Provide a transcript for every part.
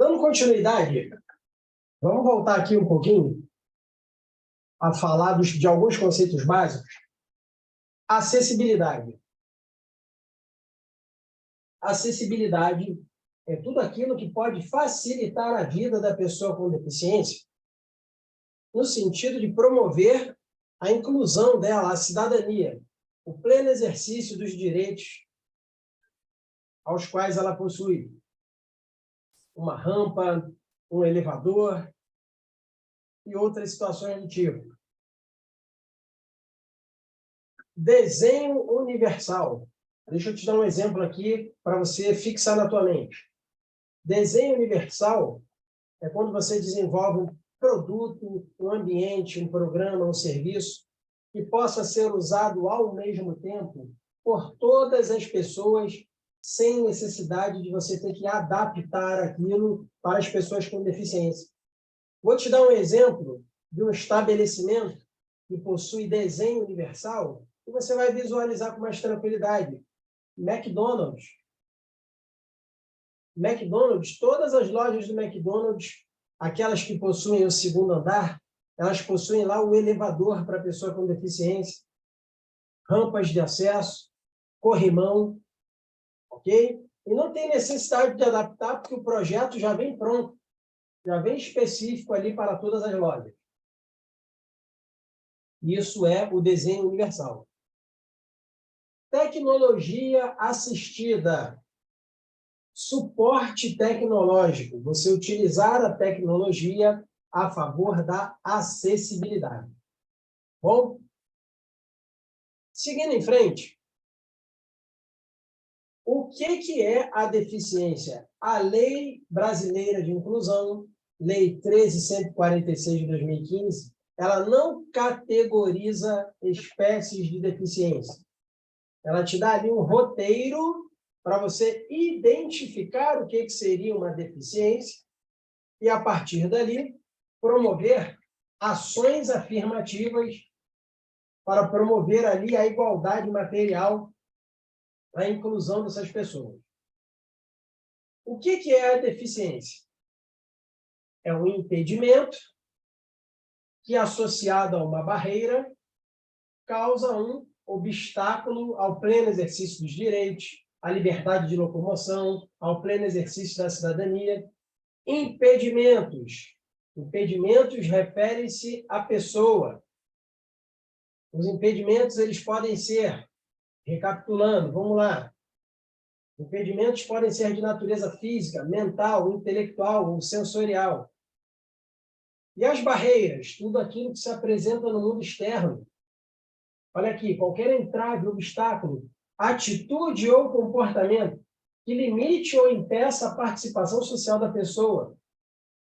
Dando continuidade, vamos voltar aqui um pouquinho a falar de alguns conceitos básicos. Acessibilidade. Acessibilidade é tudo aquilo que pode facilitar a vida da pessoa com deficiência, no sentido de promover a inclusão dela, a cidadania, o pleno exercício dos direitos aos quais ela possui. Uma rampa, um elevador e outras situações do tipo. Desenho universal. Deixa eu te dar um exemplo aqui para você fixar na tua mente. Desenho universal é quando você desenvolve um produto, um ambiente, um programa, um serviço que possa ser usado ao mesmo tempo por todas as pessoas, sem necessidade de você ter que adaptar aquilo para as pessoas com deficiência. Vou te dar um exemplo de um estabelecimento que possui desenho universal e você vai visualizar com mais tranquilidade. McDonald's. McDonald's, todas as lojas do McDonald's, aquelas que possuem o segundo andar, elas possuem lá o elevador para a pessoa com deficiência, rampas de acesso, corrimão, ok? E não tem necessidade de adaptar, porque o projeto já vem pronto, já vem específico ali para todas as lojas. Isso é o desenho universal. Tecnologia assistida. Suporte tecnológico. Você utilizar a tecnologia a favor da acessibilidade. Bom? Seguindo em frente. O que é a deficiência? A Lei Brasileira de Inclusão, Lei 13.146 de 2015, ela não categoriza espécies de deficiência. Ela te dá ali um roteiro para você identificar o que seria uma deficiência e, a partir dali, promover ações afirmativas para promover ali a igualdade material, a inclusão dessas pessoas. O que é a deficiência? É um impedimento que, associado a uma barreira, causa um obstáculo ao pleno exercício dos direitos, à liberdade de locomoção, ao pleno exercício da cidadania. Impedimentos. Impedimentos referem-se à pessoa. Os impedimentos, eles podem ser, recapitulando, vamos lá. Impedimentos podem ser de natureza física, mental, intelectual ou sensorial. E as barreiras? Tudo aquilo que se apresenta no mundo externo. Olha aqui, qualquer entrave, obstáculo, atitude ou comportamento que limite ou impeça a participação social da pessoa,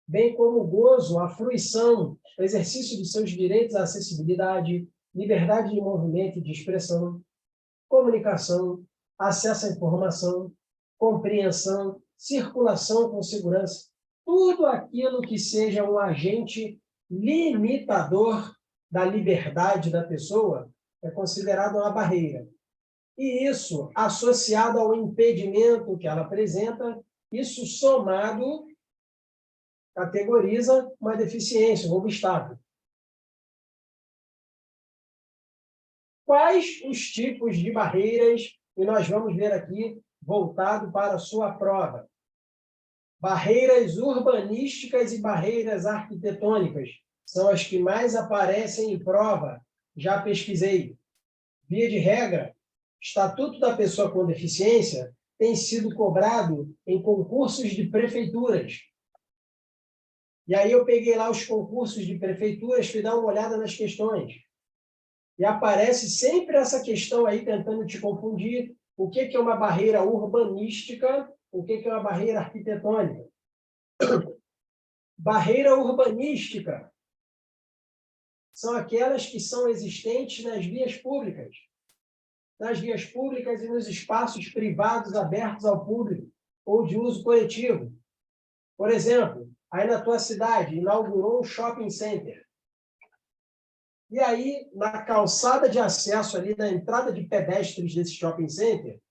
bem como o gozo, a fruição, o exercício de seus direitos à acessibilidade, liberdade de movimento e de expressão, comunicação, acesso à informação, compreensão, circulação com segurança, tudo aquilo que seja um agente limitador da liberdade da pessoa é considerado uma barreira. E isso, associado ao impedimento que ela apresenta, isso somado categoriza uma deficiência, um obstáculo. Quais os tipos de barreiras? E nós vamos ver aqui, voltado para a sua prova. Barreiras urbanísticas e barreiras arquitetônicas são as que mais aparecem em prova. Já pesquisei. Via de regra, Estatuto da Pessoa com Deficiência tem sido cobrado em concursos de prefeituras. E aí eu peguei lá os concursos de prefeituras, fui dar uma olhada nas questões. E aparece sempre essa questão aí, tentando te confundir. O que é uma barreira urbanística? O que é uma barreira arquitetônica? Barreira urbanística são aquelas que são existentes nas vias públicas. Nas vias públicas e nos espaços privados abertos ao público ou de uso coletivo. Por exemplo, aí na tua cidade inaugurou um shopping center. E aí, na calçada de acesso ali, na entrada de pedestres desse shopping center,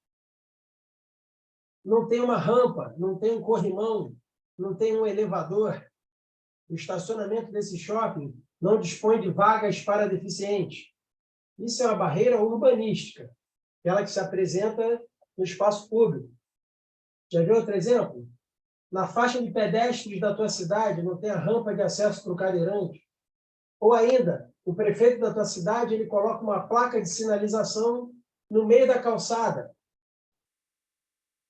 não tem uma rampa, não tem um corrimão, não tem um elevador, o estacionamento desse shopping não dispõe de vagas para deficientes. Isso é uma barreira urbanística, aquela que se apresenta no espaço público. Já viu outro exemplo? Na faixa de pedestres da tua cidade não tem a rampa de acesso para o cadeirante. Ou ainda, o prefeito da tua cidade ele coloca uma placa de sinalização no meio da calçada.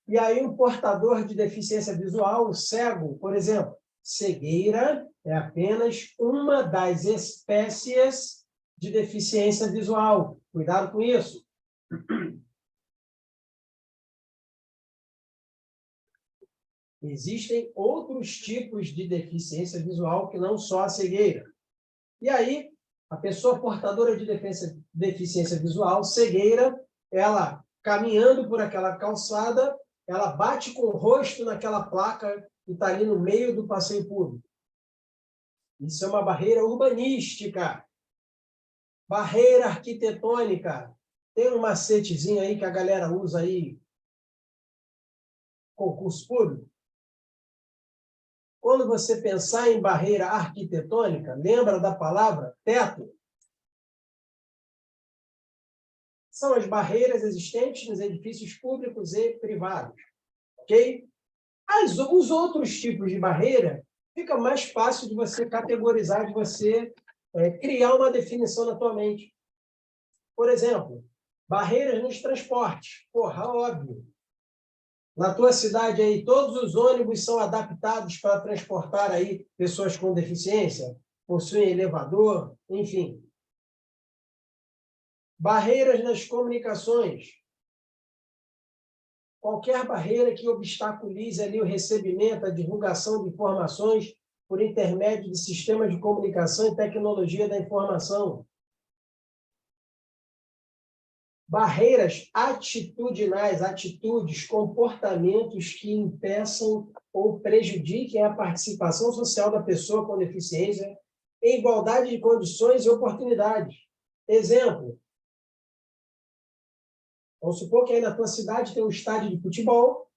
E aí o portador de deficiência visual, o cego, por exemplo, cegueira é apenas uma das espécies de deficiência visual. Cuidado com isso. Existem outros tipos de deficiência visual que não só a cegueira. E aí, a pessoa portadora de deficiência visual, cegueira, ela caminhando por aquela calçada, ela bate com o rosto naquela placa que está ali no meio do passeio público. Isso é uma barreira urbanística. Barreira arquitetônica. Tem um macetezinho aí que a galera usa aí, concurso público. Quando você pensar em barreira arquitetônica, lembra da palavra teto? São as barreiras existentes nos edifícios públicos e privados. Ok? Os outros tipos de barreira, fica mais fácil de você categorizar, de você criar uma definição na tua mente. Por exemplo, barreiras nos transportes. Porra, óbvio. Na tua cidade aí, todos os ônibus são adaptados para transportar aí pessoas com deficiência, possuem elevador, enfim. Barreiras nas comunicações. Qualquer barreira que obstaculize ali o recebimento, a divulgação de informações por intermédio de sistemas de comunicação e tecnologia da informação. Barreiras atitudinais, atitudes, comportamentos que impeçam ou prejudiquem a participação social da pessoa com deficiência em igualdade de condições e oportunidades. Exemplo, vamos supor que aí na tua cidade tem um estádio de futebol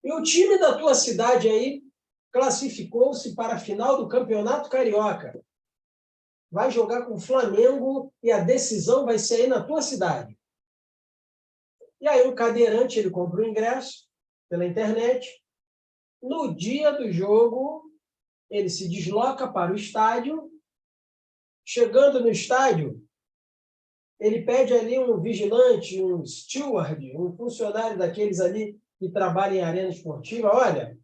e o time da tua cidade aí classificou-se para a final do Campeonato Carioca. Vai jogar com o Flamengo e a decisão vai ser aí na tua cidade. E aí o cadeirante, ele compra o ingresso pela internet. No dia do jogo, ele se desloca para o estádio. Chegando no estádio, ele pede ali um vigilante, um steward, um funcionário daqueles ali que trabalham em arena esportiva. Olha,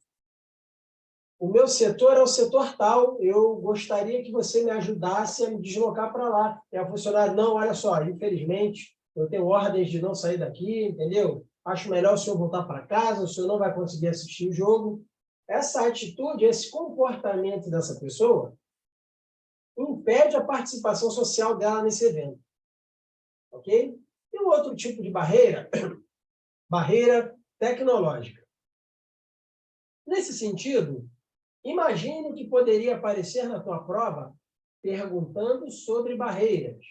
o meu setor é o setor tal, eu gostaria que você me ajudasse a me deslocar para lá. E a funcionária, não, olha só, infelizmente, eu tenho ordens de não sair daqui, entendeu? Acho melhor o senhor voltar para casa, o senhor não vai conseguir assistir o jogo. Essa atitude, esse comportamento dessa pessoa impede a participação social dela nesse evento. Ok? E um outro tipo de barreira, barreira tecnológica. Nesse sentido, imagine o que poderia aparecer na tua prova perguntando sobre barreiras.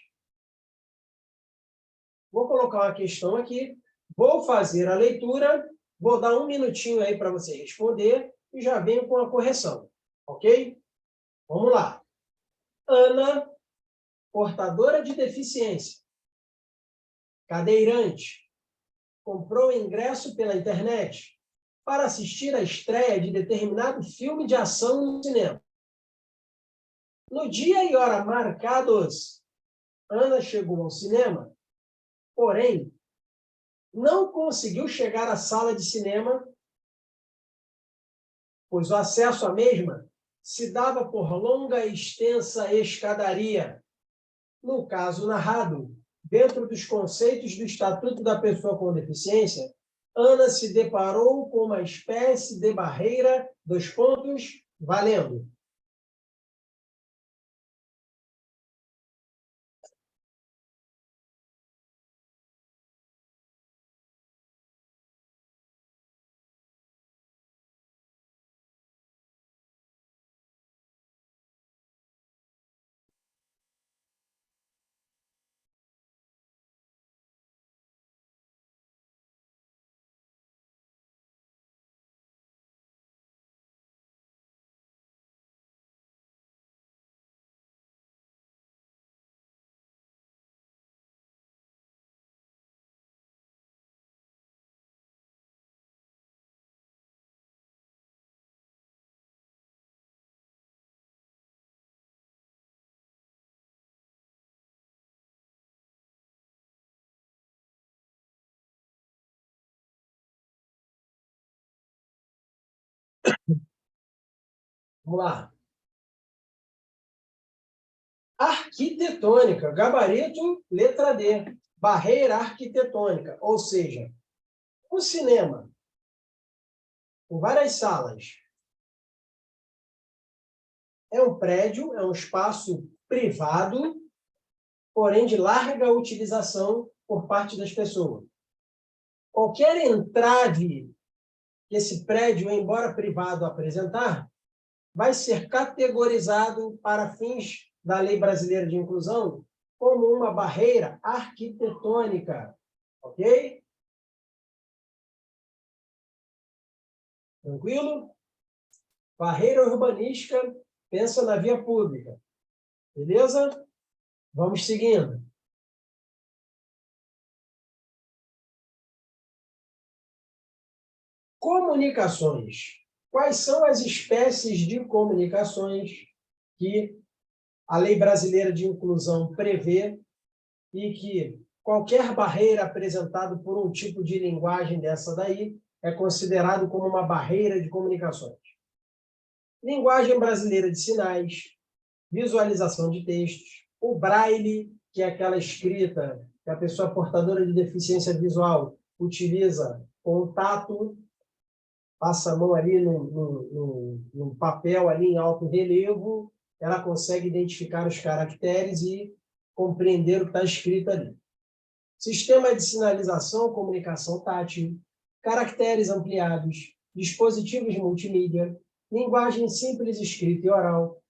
Vou colocar uma questão aqui, vou fazer a leitura, vou dar um minutinho aí para você responder e já venho com a correção, ok? Vamos lá. Ana, portadora de deficiência, cadeirante, comprou ingresso pela internet para assistir à estreia de determinado filme de ação no cinema. No dia e hora marcados, Ana chegou ao cinema, porém, não conseguiu chegar à sala de cinema, pois o acesso à mesma se dava por longa e extensa escadaria. No caso narrado, dentro dos conceitos do Estatuto da Pessoa com Deficiência, Ana se deparou com uma espécie de barreira, dois pontos, valendo. Vamos lá. Arquitetônica, gabarito, letra D. Barreira arquitetônica, ou seja, um cinema com várias salas. É um prédio, é um espaço privado, porém de larga utilização por parte das pessoas. Qualquer entrave que esse prédio, embora privado, apresentar, vai ser categorizado para fins da Lei Brasileira de Inclusão como uma barreira arquitetônica, ok? Tranquilo? Barreira urbanística, pensa na via pública. Beleza? Vamos seguindo. Comunicações. Quais são as espécies de comunicações que a Lei Brasileira de Inclusão prevê e que qualquer barreira apresentada por um tipo de linguagem dessa daí é considerado como uma barreira de comunicações? Linguagem brasileira de sinais, visualização de textos, o braille, que é aquela escrita que a pessoa portadora de deficiência visual utiliza com o tato, passa a mão ali num papel ali em alto relevo, ela consegue identificar os caracteres e compreender o que está escrito ali. Sistema de sinalização, comunicação tátil, caracteres ampliados, dispositivos multimídia, linguagem simples escrita e oral,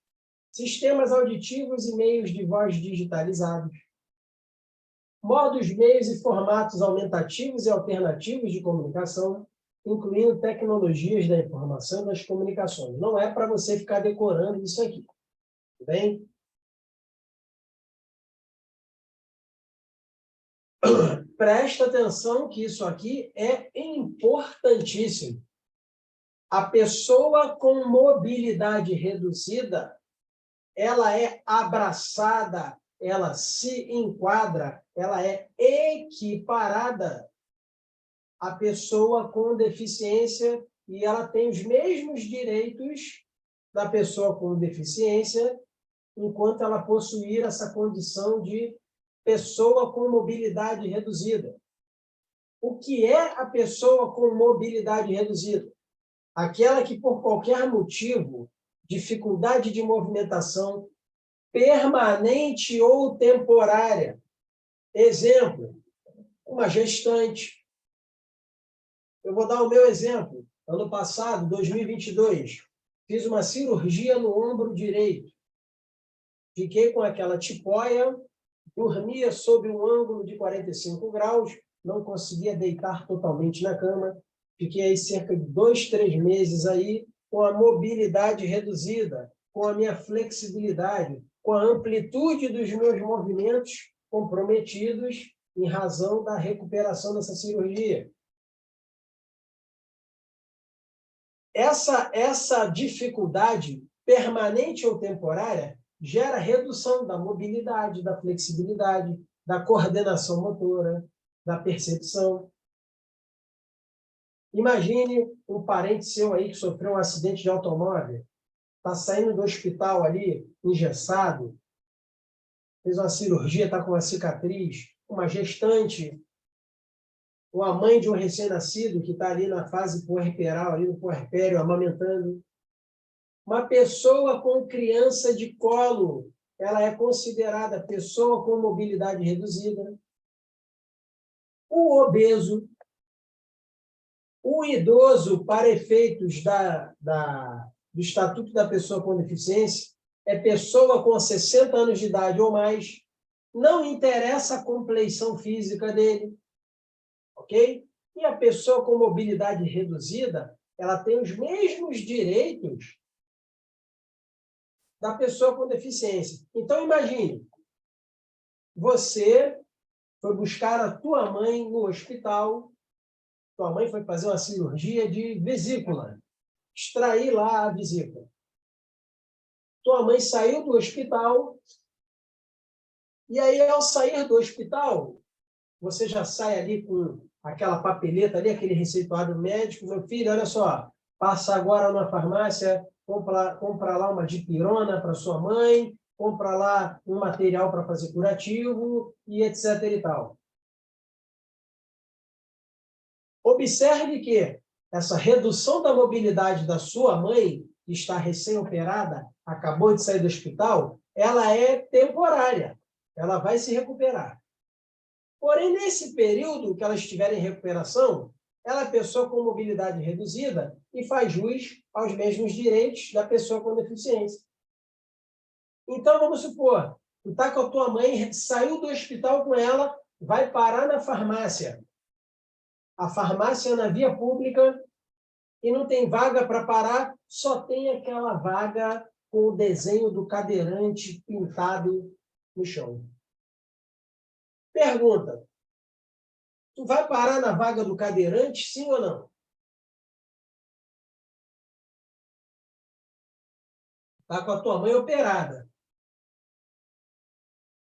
sistemas auditivos e meios de voz digitalizados, modos, meios e formatos aumentativos e alternativos de comunicação, incluindo tecnologias da informação e das comunicações. Não é para você ficar decorando isso aqui, tudo bem? Presta atenção que isso aqui é importantíssimo. A pessoa com mobilidade reduzida, ela é abraçada, ela se enquadra, ela é equiparada à pessoa com deficiência e ela tem os mesmos direitos da pessoa com deficiência, enquanto ela possuir essa condição de pessoa com mobilidade reduzida. O que é a pessoa com mobilidade reduzida? Aquela que, por qualquer motivo, dificuldade de movimentação permanente ou temporária. Exemplo, uma gestante. Eu vou dar o meu exemplo. Ano passado, 2022, fiz uma cirurgia no ombro direito. Fiquei com aquela tipóia, dormia sob um ângulo de 45 graus, não conseguia deitar totalmente na cama. Fiquei aí cerca de 2, 3 meses aí, com a mobilidade reduzida, com a minha flexibilidade, com a amplitude dos meus movimentos comprometidos em razão da recuperação dessa cirurgia. Essa dificuldade permanente ou temporária gera redução da mobilidade, da flexibilidade, da coordenação motora, da percepção. Imagine um parente seu aí que sofreu um acidente de automóvel, está saindo do hospital ali, engessado, fez uma cirurgia, está com uma cicatriz, uma gestante, ou a mãe de um recém-nascido que está ali na fase puerperal, ali no puerpério, amamentando. Uma pessoa com criança de colo, ela é considerada pessoa com mobilidade reduzida. O obeso, o idoso, para efeitos do Estatuto da Pessoa com Deficiência, é pessoa com 60 anos de idade ou mais, não interessa a compleição física dele, ok? E a pessoa com mobilidade reduzida, ela tem os mesmos direitos da pessoa com deficiência. Então, imagine, você foi buscar a tua mãe no hospital, tua mãe foi fazer uma cirurgia de vesícula, extrair lá a vesícula. Tua mãe saiu do hospital, e aí, ao sair do hospital, você já sai ali com aquela papeleta ali, aquele receituário médico, meu filho, olha só, passa agora na farmácia, compra lá uma dipirona para sua mãe, compra lá um material para fazer curativo e etc. e tal. Observe que essa redução da mobilidade da sua mãe, que está recém-operada, acabou de sair do hospital, ela é temporária. Ela vai se recuperar. Porém, nesse período que ela estiver em recuperação, ela é pessoa com mobilidade reduzida e faz jus aos mesmos direitos da pessoa com deficiência. Então, vamos supor, tu está com a tua mãe, saiu do hospital com ela, vai parar na farmácia. A farmácia é na via pública e não tem vaga para parar, só tem aquela vaga com o desenho do cadeirante pintado no chão. Pergunta: tu vai parar na vaga do cadeirante, sim ou não? Está com a tua mãe operada.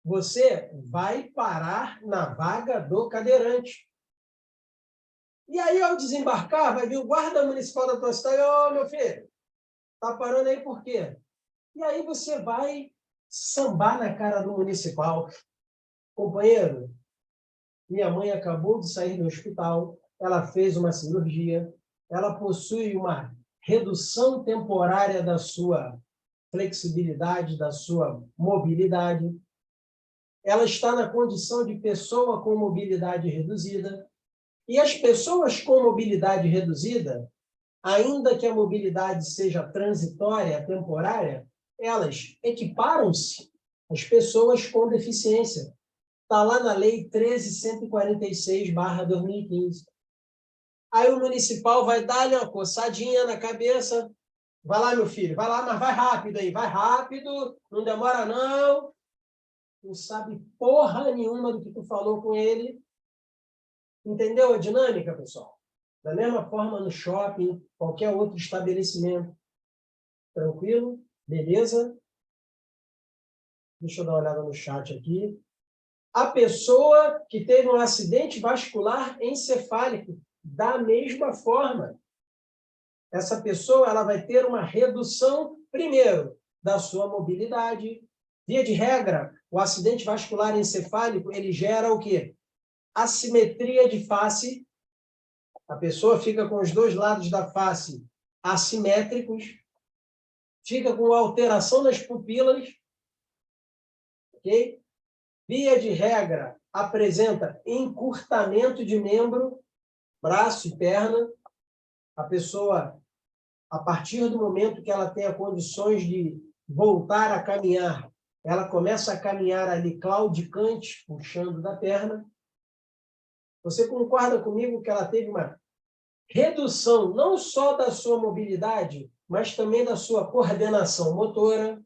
Você vai parar na vaga do cadeirante. E aí, ao desembarcar, vai vir o guarda municipal da tua cidade: ô, meu filho, tá parando aí por quê? E aí você vai sambar na cara do municipal: companheiro, minha mãe acabou de sair do hospital, ela fez uma cirurgia, ela possui uma redução temporária da sua flexibilidade, da sua mobilidade. Ela está na condição de pessoa com mobilidade reduzida. E as pessoas com mobilidade reduzida, ainda que a mobilidade seja transitória, temporária, elas equiparam-se às pessoas com deficiência. Está lá na Lei 13.146/2015. Aí o municipal vai dar-lhe uma coçadinha na cabeça. Vai lá, meu filho, vai lá, mas vai rápido aí, vai rápido, não demora não. Não sabe porra nenhuma do que tu falou com ele. Entendeu a dinâmica, pessoal? Da mesma forma no shopping, qualquer outro estabelecimento. Tranquilo? Beleza? Deixa eu dar uma olhada no chat aqui. A pessoa que teve um acidente vascular encefálico, da mesma forma. Essa pessoa ela vai ter uma redução, primeiro, da sua mobilidade. Via de regra, o acidente vascular encefálico, ele gera o quê? Assimetria de face. A pessoa fica com os dois lados da face assimétricos, fica com alteração das pupilas, ok? Via de regra, apresenta encurtamento de membro, braço e perna. A pessoa, a partir do momento que ela tenha condições de voltar a caminhar, ela começa a caminhar ali claudicante, puxando da perna. Você concorda comigo que ela teve uma redução não só da sua mobilidade, mas também da sua coordenação motora?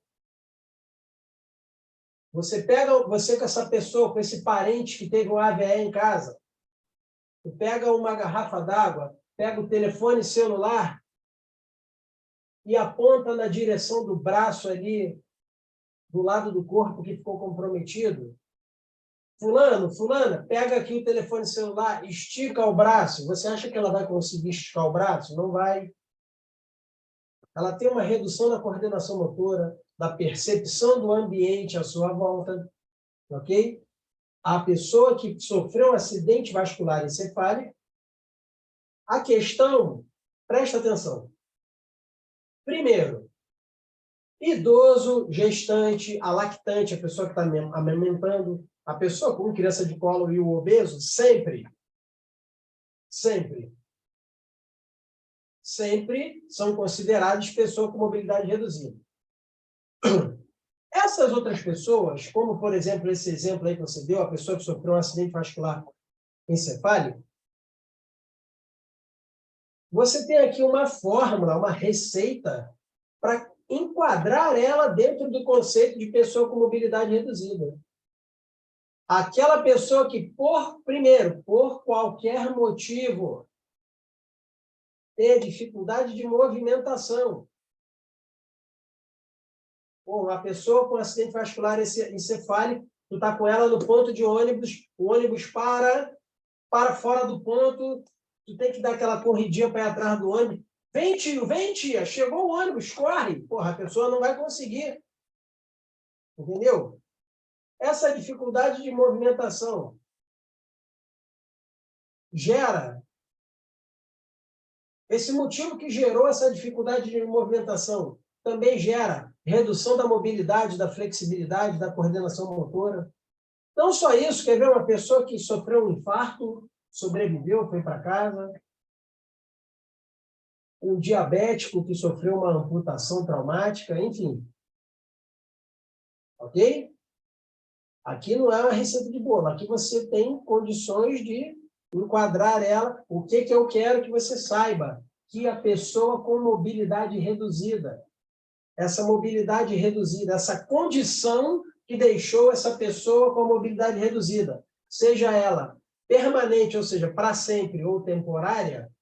Você com essa pessoa, com esse parente que teve um AVE em casa, tu pega uma garrafa d'água, pega o telefone celular e aponta na direção do braço ali, do lado do corpo que ficou comprometido. Fulana, pega aqui o telefone celular, estica o braço. Você acha que ela vai conseguir esticar o braço? Não vai. Ela tem uma redução da coordenação motora, da percepção do ambiente à sua volta, ok? A pessoa que sofreu um acidente vascular encefálico, a questão, presta atenção. Primeiro, idoso, gestante, a lactante, a pessoa que está amamentando, a pessoa com criança de colo e o obeso, sempre são considerados pessoas com mobilidade reduzida. Essas outras pessoas, como, por exemplo, esse exemplo aí que você deu, a pessoa que sofreu um acidente vascular encefálico, você tem aqui uma fórmula, uma receita para enquadrar ela dentro do conceito de pessoa com mobilidade reduzida. Aquela pessoa que, primeiro, por qualquer motivo, tem dificuldade de movimentação. Uma pessoa com acidente vascular encefálico, tu está com ela no ponto de ônibus, o ônibus para fora do ponto, tu tem que dar aquela corridinha para ir atrás do ônibus. Vem, tio, vem, tia, chegou o ônibus, corre. Porra, a pessoa não vai conseguir. Entendeu? Essa dificuldade de movimentação gera, esse motivo que gerou essa dificuldade de movimentação também gera redução da mobilidade, da flexibilidade, da coordenação motora. Não só isso, quer ver uma pessoa que sofreu um infarto, sobreviveu, foi para casa, um diabético que sofreu uma amputação traumática, enfim. Ok? Aqui não é uma receita de bolo, aqui você tem condições de enquadrar ela. O que eu quero que você saiba? Que a pessoa com mobilidade reduzida, essa mobilidade reduzida, essa condição que deixou essa pessoa com mobilidade reduzida, seja ela permanente, ou seja, para sempre, ou temporária.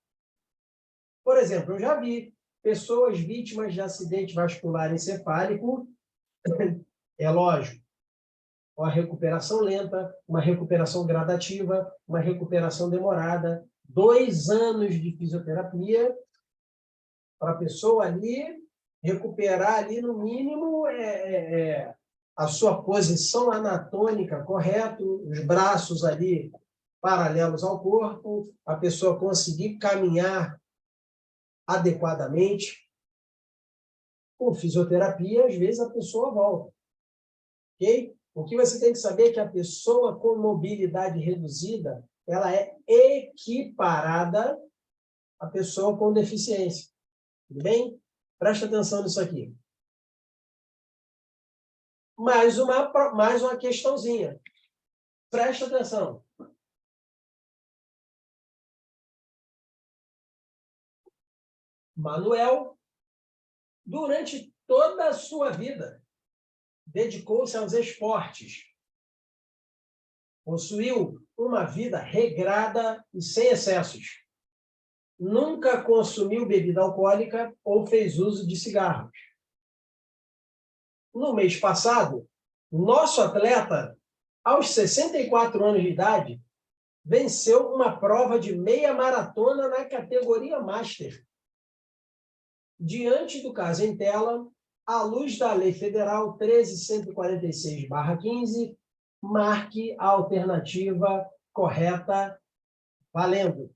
Por exemplo, eu já vi pessoas vítimas de acidente vascular encefálico, é lógico, uma recuperação lenta, uma recuperação gradativa, uma recuperação demorada, 2 anos de fisioterapia para a pessoa ali recuperar ali no mínimo a sua posição anatômica correta, os braços ali paralelos ao corpo, a pessoa conseguir caminhar adequadamente. Com fisioterapia, às vezes a pessoa volta. Ok? O que você tem que saber é que a pessoa com mobilidade reduzida, ela é equiparada à pessoa com deficiência. Tudo bem? Preste atenção nisso aqui. Mais uma questãozinha. Preste atenção. Manuel, durante toda a sua vida, dedicou-se aos esportes. Possuiu uma vida regrada e sem excessos. Nunca consumiu bebida alcoólica ou fez uso de cigarros. No mês passado, nosso atleta, aos 64 anos de idade, venceu uma prova de meia maratona na categoria Master. Diante do caso em tela, à luz da Lei Federal 13.146/15, marque a alternativa correta, valendo.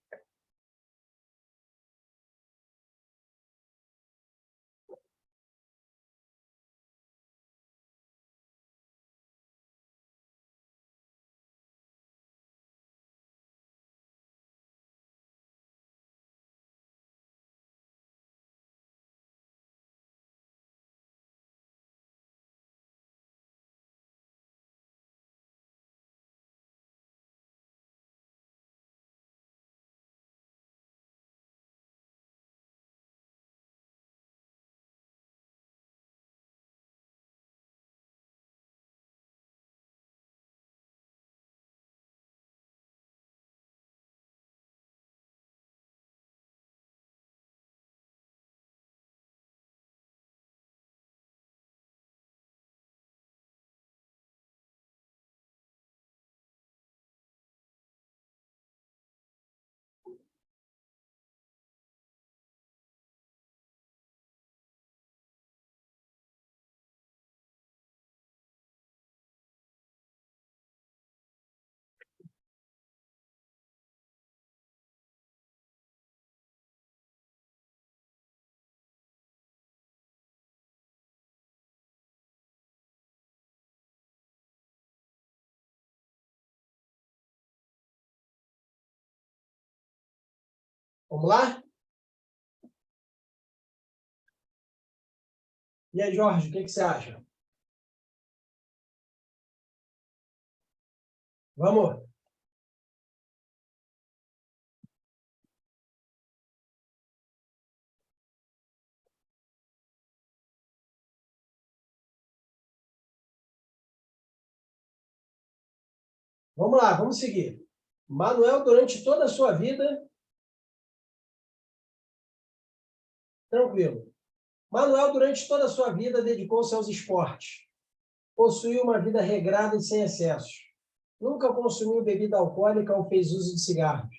Vamos lá? E aí, Jorge, o que você acha? Vamos? Vamos lá, vamos seguir. Manuel, durante toda a sua vida... Tranquilo. Manuel, durante toda a sua vida, dedicou-se aos esportes. Possuiu uma vida regrada e sem excessos. Nunca consumiu bebida alcoólica ou fez uso de cigarros.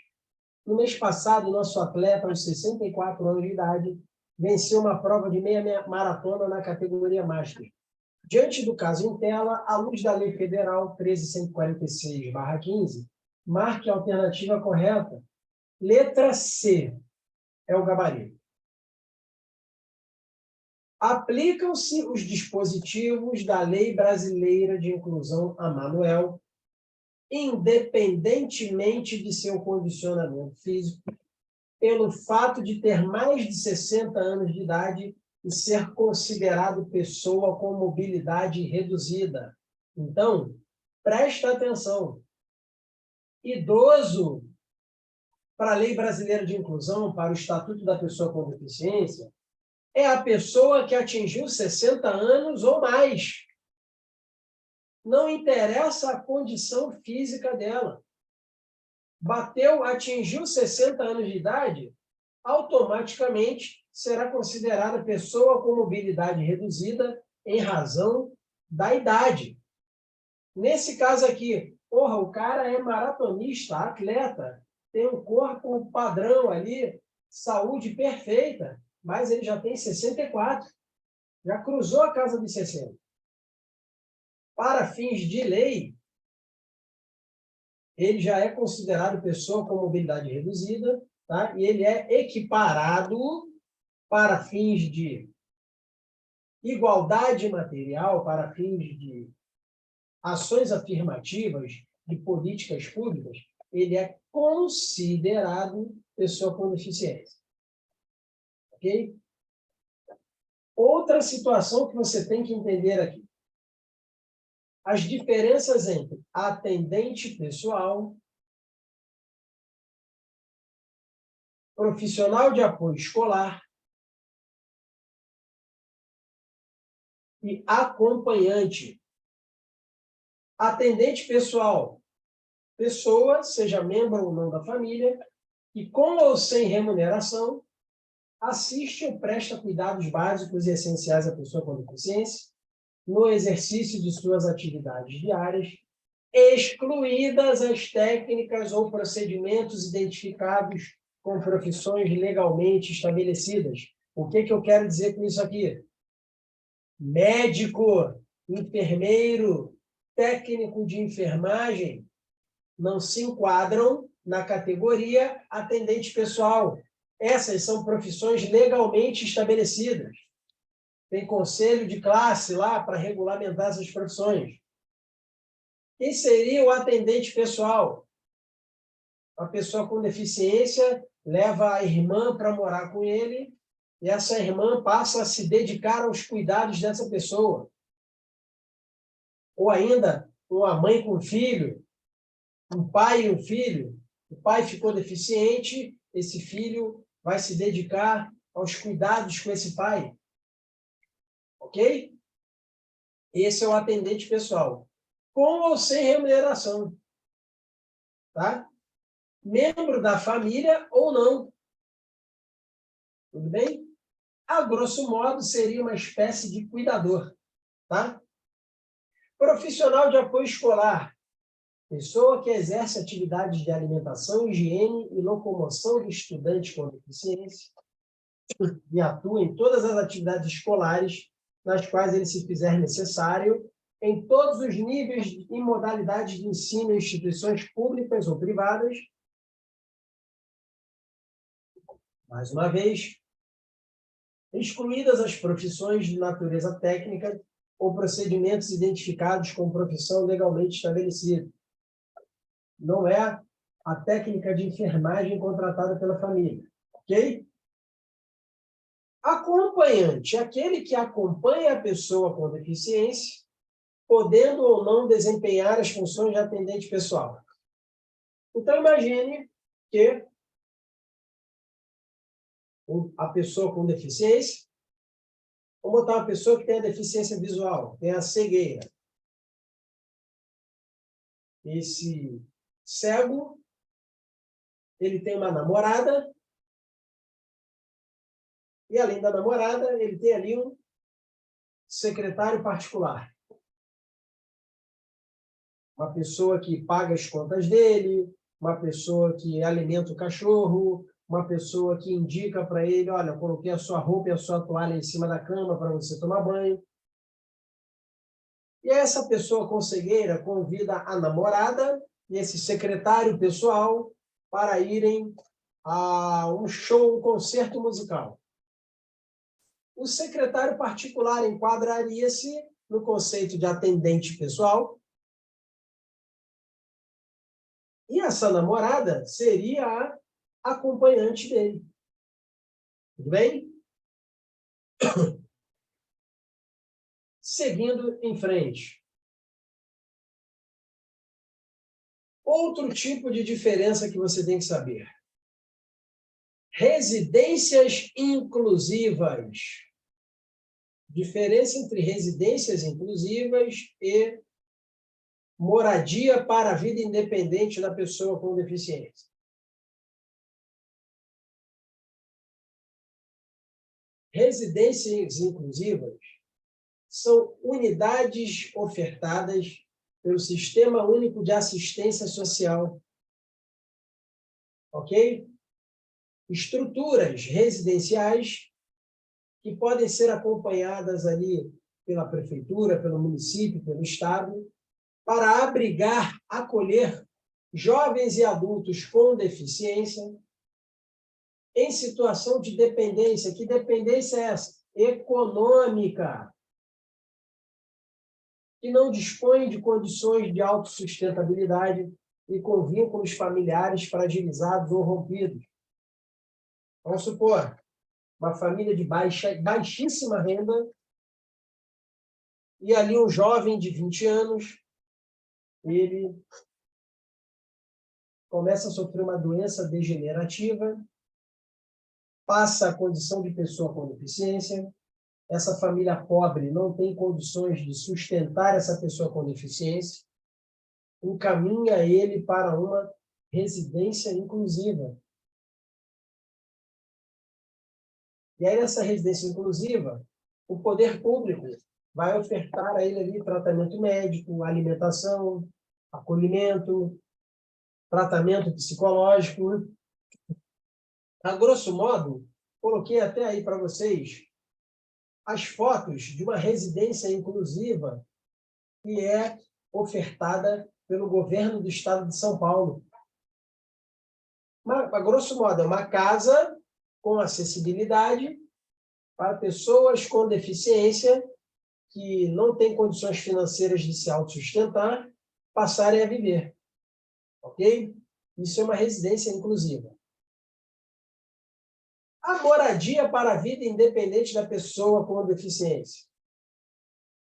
No mês passado, o nosso atleta, aos 64 anos de idade, venceu uma prova de meia maratona na categoria Master. Diante do caso em tela, à luz da Lei Federal 13.146/15, marque a alternativa correta. Letra C é o gabarito. Aplicam-se os dispositivos da Lei Brasileira de Inclusão a Manuel, independentemente de seu condicionamento físico, pelo fato de ter mais de 60 anos de idade e ser considerado pessoa com mobilidade reduzida. Então, presta atenção. Idoso, para a Lei Brasileira de Inclusão, para o Estatuto da Pessoa com Deficiência, é a pessoa que atingiu 60 anos ou mais. Não interessa a condição física dela. Atingiu 60 anos de idade, automaticamente será considerada pessoa com mobilidade reduzida em razão da idade. Nesse caso aqui, o cara é maratonista, atleta, tem um corpo padrão ali, saúde perfeita, mas ele já tem 64, já cruzou a casa dos 60. Para fins de lei, ele já é considerado pessoa com mobilidade reduzida, tá? E ele é equiparado para fins de igualdade material, para fins de ações afirmativas, de políticas públicas, ele é considerado pessoa com deficiência. Ok? Outra situação que você tem que entender aqui. As diferenças entre atendente pessoal, profissional de apoio escolar e acompanhante. Atendente pessoal, pessoa, seja membro ou não da família, que com ou sem remuneração, assiste ou presta cuidados básicos e essenciais à pessoa com deficiência, no exercício de suas atividades diárias, excluídas as técnicas ou procedimentos identificados com profissões legalmente estabelecidas. O que eu quero dizer com isso aqui? Médico, enfermeiro, técnico de enfermagem não se enquadram na categoria atendente pessoal. Essas são profissões legalmente estabelecidas. Tem conselho de classe lá para regulamentar essas profissões. Quem seria o atendente pessoal? A pessoa com deficiência leva a irmã para morar com ele e essa irmã passa a se dedicar aos cuidados dessa pessoa. Ou ainda, uma mãe com filho, um pai e um filho. O pai ficou deficiente, esse filho vai se dedicar aos cuidados com esse pai. Ok? Esse é o atendente pessoal. Com ou sem remuneração. Tá? Membro da família ou não. Tudo bem? A grosso modo, seria uma espécie de cuidador. Tá? Profissional de apoio escolar. Pessoa que exerce atividades de alimentação, higiene e locomoção de estudantes com deficiência e atua em todas as atividades escolares nas quais ele se fizer necessário, em todos os níveis e modalidades de ensino em instituições públicas ou privadas. Mais uma vez, excluídas as profissões de natureza técnica ou procedimentos identificados como profissão legalmente estabelecida. Não é a técnica de enfermagem contratada pela família. Ok? Acompanhante, aquele que acompanha a pessoa com deficiência, podendo ou não desempenhar as funções de atendente pessoal. Então, imagine que a pessoa com deficiência, vamos botar uma pessoa que tem a deficiência visual, tem a cegueira. Esse cego, ele tem uma namorada, e além da namorada, ele tem ali um secretário particular. Uma pessoa que paga as contas dele, uma pessoa que alimenta o cachorro, uma pessoa que indica para ele, olha, eu coloquei a sua roupa e a sua toalha em cima da cama para você tomar banho. E essa pessoa conselheira convida a namorada e esse secretário pessoal para irem a um show, um concerto musical. O secretário particular enquadraria-se no conceito de atendente pessoal e essa namorada seria a acompanhante dele. Tudo bem? Seguindo em frente. Outro tipo de diferença que você tem que saber. Residências inclusivas. Diferença entre residências inclusivas e moradia para a vida independente da pessoa com deficiência. Residências inclusivas são unidades ofertadas pelo Sistema Único de Assistência Social. Ok? Estruturas residenciais que podem ser acompanhadas ali pela prefeitura, pelo município, pelo estado, para abrigar, acolher jovens e adultos com deficiência em situação de dependência. Que dependência é essa? Econômica. Que não dispõe de condições de autossustentabilidade e com vínculos familiares fragilizados ou rompidos. Vamos supor, uma família de baixíssima renda e ali um jovem de 20 anos, ele começa a sofrer uma doença degenerativa, passa a condição de pessoa com deficiência, essa família pobre não tem condições de sustentar essa pessoa com deficiência, encaminha ele para uma residência inclusiva. E aí, nessa residência inclusiva, o poder público vai ofertar a ele ali tratamento médico, alimentação, acolhimento, tratamento psicológico. A grosso modo, coloquei até aí para vocês as fotos de uma residência inclusiva que é ofertada pelo governo do estado de São Paulo. A grosso modo, é uma casa com acessibilidade para pessoas com deficiência que não têm condições financeiras de se autossustentar, passarem a viver. Ok? Isso é uma residência inclusiva. A moradia para a vida independente da pessoa com deficiência.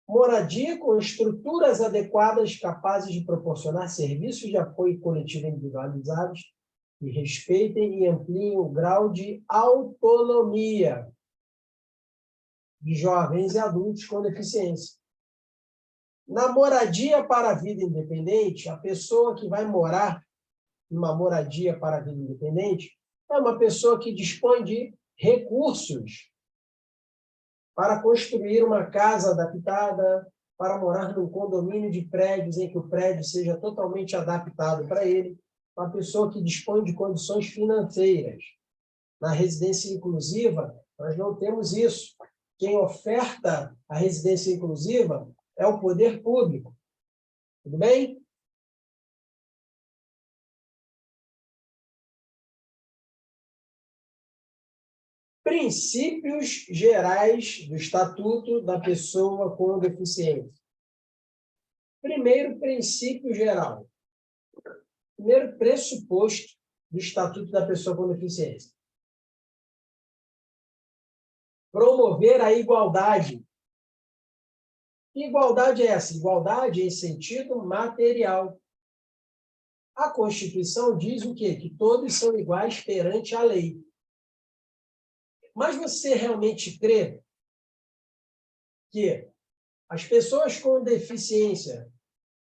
Moradia com estruturas adequadas capazes de proporcionar serviços de apoio coletivo individualizados que respeitem e ampliem o grau de autonomia de jovens e adultos com deficiência. Na moradia para a vida independente, a pessoa que vai morar numa moradia para a vida independente é uma pessoa que dispõe de recursos para construir uma casa adaptada, para morar num condomínio de prédios em que o prédio seja totalmente adaptado para ele, uma pessoa que dispõe de condições financeiras. Na residência inclusiva, nós não temos isso. Quem oferta a residência inclusiva é o poder público. Tudo bem? Princípios gerais do Estatuto da Pessoa com Deficiência. Primeiro princípio geral. Primeiro pressuposto do Estatuto da Pessoa com Deficiência. Promover a igualdade. Que igualdade é essa? Igualdade em sentido material. A Constituição diz o quê? Que todos são iguais perante a lei. Mas você realmente crê que as pessoas com deficiência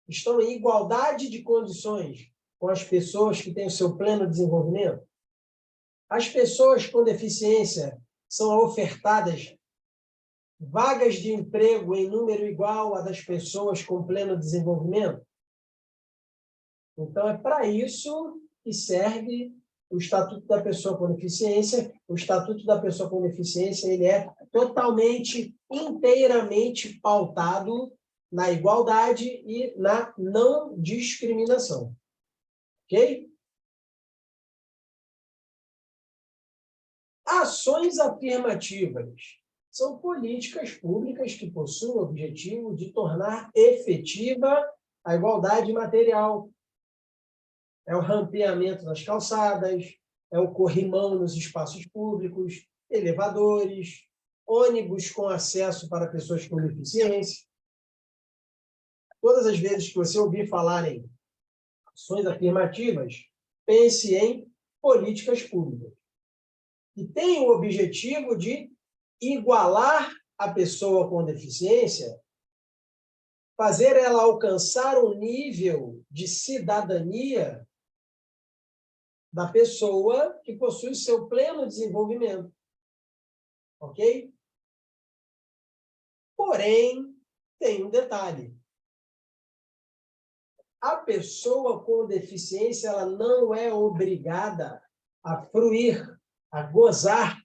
estão em igualdade de condições com as pessoas que têm o seu pleno desenvolvimento? As pessoas com deficiência são ofertadas vagas de emprego em número igual a das pessoas com pleno desenvolvimento? Então, é para isso que serve o Estatuto da Pessoa com Deficiência. O Estatuto da Pessoa com Deficiência ele é totalmente, inteiramente pautado na igualdade e na não discriminação. Ok? Ações afirmativas são políticas públicas que possuem o objetivo de tornar efetiva a igualdade material. É o rampeamento nas calçadas, é o corrimão nos espaços públicos, elevadores, ônibus com acesso para pessoas com deficiência. Todas as vezes que você ouvir falar em ações afirmativas, pense em políticas públicas. E tem o objetivo de igualar a pessoa com deficiência, fazer ela alcançar um nível de cidadania da pessoa que possui o seu pleno desenvolvimento. Ok? Porém, tem um detalhe. A pessoa com deficiência ela não é obrigada a fruir, a gozar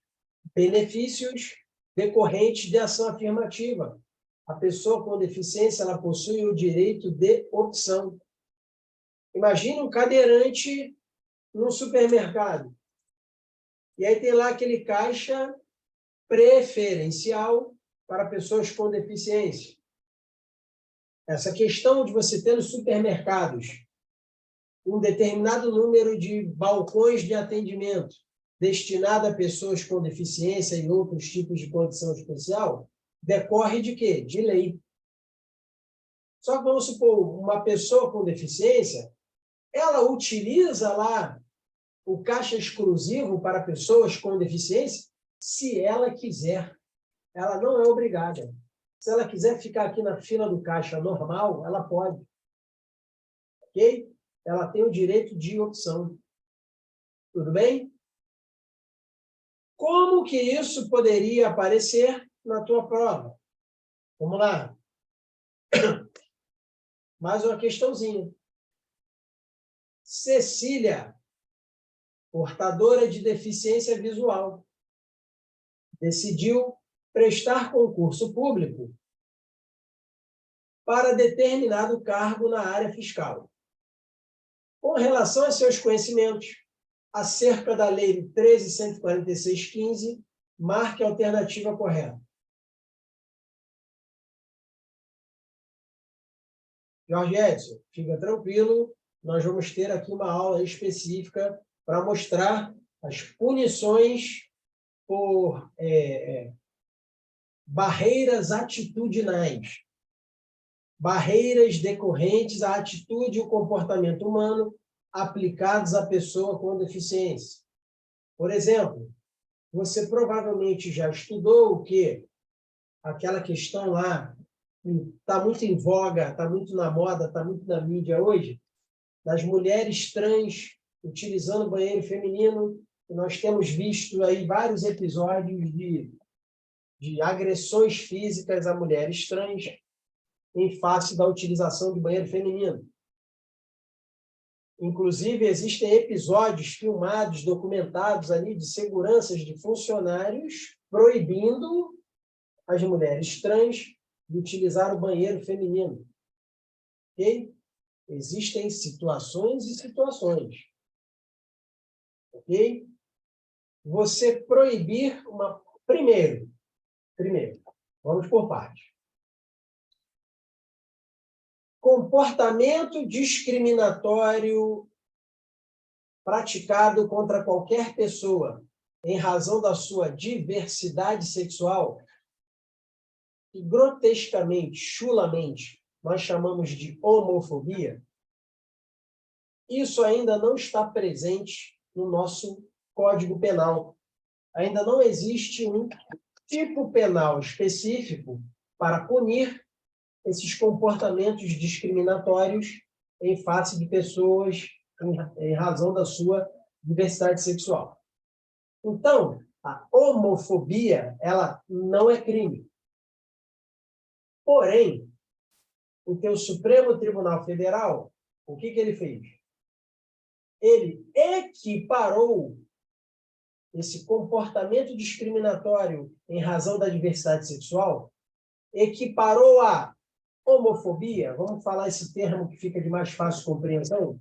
benefícios decorrentes de ação afirmativa. A pessoa com deficiência ela possui o direito de opção. Imagine um cadeirante no supermercado. E aí tem lá aquele caixa preferencial para pessoas com deficiência. Essa questão de você ter nos supermercados um determinado número de balcões de atendimento destinado a pessoas com deficiência e outros tipos de condição especial, decorre de quê? De lei. Só que vamos supor, uma pessoa com deficiência, ela utiliza lá o caixa exclusivo para pessoas com deficiência se ela quiser. Ela não é obrigada. Se ela quiser ficar aqui na fila do caixa normal, ela pode. Ok? Ela tem o direito de opção. Tudo bem? Como que isso poderia aparecer na tua prova? Vamos lá. Mais uma questãozinha. Cecília, portadora de deficiência visual, decidiu prestar concurso público para determinado cargo na área fiscal. Com relação a seus conhecimentos acerca da Lei 13.146/15, marque a alternativa correta. Jorge Edson, fica tranquilo, nós vamos ter aqui uma aula específica para mostrar as punições por barreiras atitudinais, barreiras decorrentes à atitude e o comportamento humano aplicados à pessoa com deficiência. Por exemplo, você provavelmente já estudou o quê? Aquela questão lá, está muito em voga, está muito na moda, está muito na mídia hoje, das mulheres trans utilizando banheiro feminino. E nós temos visto aí vários episódios de agressões físicas a mulheres trans em face da utilização de banheiro feminino. Inclusive, existem episódios filmados, documentados ali de seguranças de funcionários proibindo as mulheres trans de utilizar o banheiro feminino. Ok? Existem situações e situações. Ok? Você proibir uma... Primeiro, vamos por partes. Comportamento discriminatório praticado contra qualquer pessoa em razão da sua diversidade sexual, que grotescamente, chulamente, nós chamamos de homofobia, isso ainda não está presente no nosso Código Penal. Ainda não existe um tipo penal específico para punir esses comportamentos discriminatórios em face de pessoas em razão da sua diversidade sexual. Então, a homofobia, ela não é crime. Porém, o teu Supremo Tribunal Federal, o que ele fez? ele equiparou esse comportamento discriminatório em razão da diversidade sexual, equiparou a homofobia, vamos falar esse termo que fica de mais fácil compreensão?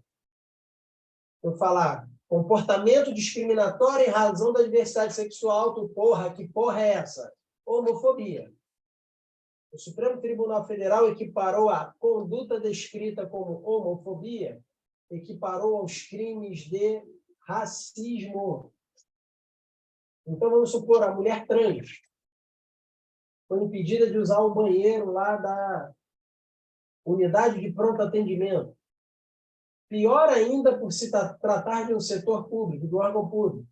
Vou falar comportamento discriminatório em razão da diversidade sexual, tu porra, que porra é essa? Homofobia. O Supremo Tribunal Federal equiparou a conduta descrita como homofobia, equiparou aos crimes de racismo. Então, vamos supor, a mulher trans foi impedida de usar o banheiro lá da unidade de pronto atendimento. Pior ainda por se tratar de um setor público, do órgão público.